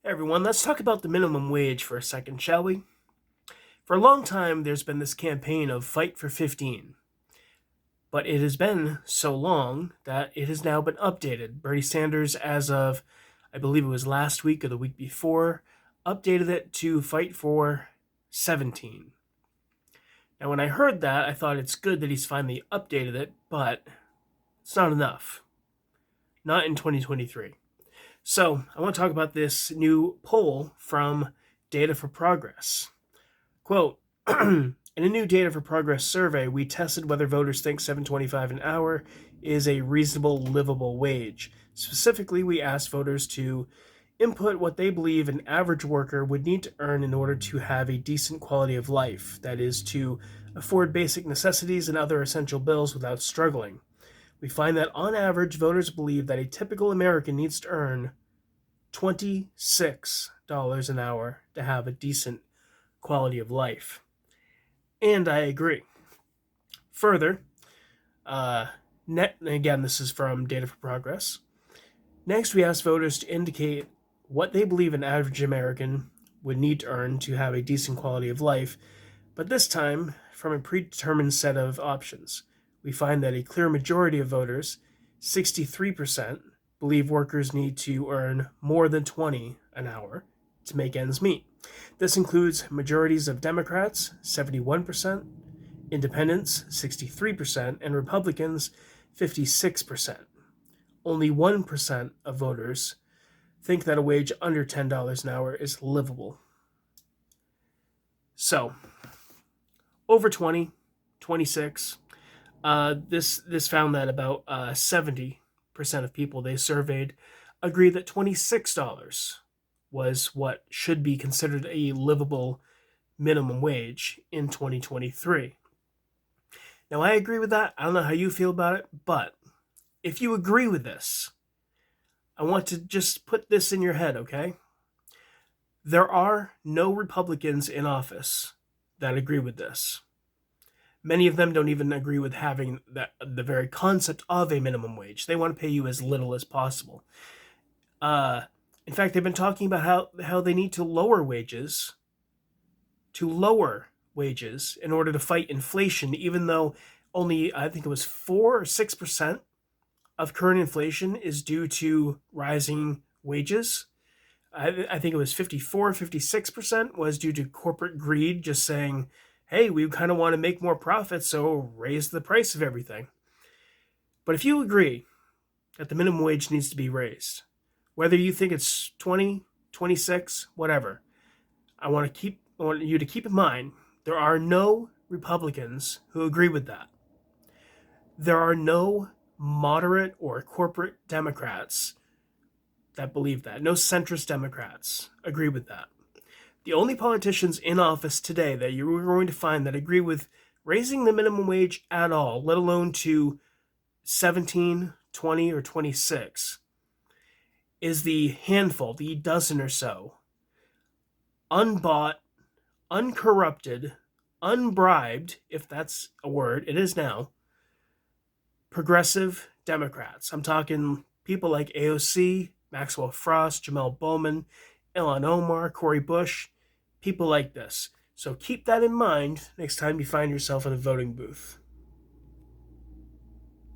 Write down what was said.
Hey everyone, let's talk about the minimum wage for a second, shall we? For a long time, there's been this campaign of Fight for 15, but it has been so long that it has now been updated. Bernie Sanders, as of I believe it was last week or the week before, updated it to Fight for 17. Now, when I heard that, I thought it's good that he's finally updated it, but it's not enough. Not in 2023. So, I want to talk about this new poll from Data for Progress. Quote, in a new Data for Progress survey, we tested whether voters think $7.25 an hour is a reasonable, livable wage. Specifically, we asked voters to input what they believe an average worker would need to earn in order to have a decent quality of life, that is, to afford basic necessities and other essential bills without struggling. We find that on average, voters believe that a typical American needs to earn $26 an hour to have a decent quality of life. And I agree. Further, again, this is from Data for Progress. Next, we asked voters to indicate what they believe an average American would need to earn to have a decent quality of life, but this time from a predetermined set of options. We find that a clear majority of voters, 63%, believe workers need to earn more than 20 an hour to make ends meet. This includes majorities of Democrats, 71%, Independents, 63%, and Republicans, 56%. Only 1% of voters think that a wage under $10 an hour is livable. So, over 20, 26. This found that about 70% of people they surveyed agree that $26 was what should be considered a livable minimum wage in 2023. Now, I agree with that. I don't know how you feel about it, but if you agree with this, I want to just put this in your head, okay? There are no Republicans in office that agree with this. Many of them don't even agree with having the very concept of a minimum wage. They want to pay you as little as possible. In fact, they've been talking about how they need to lower wages in order to fight inflation, even though only, I think it was 4 or 6% of current inflation is due to rising wages. I think it was 54, 56% was due to corporate greed, just saying, hey, we kind of want to make more profits, so raise the price of everything. But if you agree that the minimum wage needs to be raised, whether you think it's 20, 26, whatever, I want you to keep in mind there are no Republicans who agree with that. There are no moderate or corporate Democrats that believe that. No centrist Democrats agree with that. The only politicians in office today that you're going to find that agree with raising the minimum wage at all, let alone to 17, 20, or 26, is the handful, the dozen or so, unbought, uncorrupted, unbribed, if that's a word, it is now, progressive Democrats. I'm talking people like AOC, Maxwell Frost, Jamel Bowman, Ilhan Omar, Cori Bush, people like this. So keep that in mind next time you find yourself in a voting booth.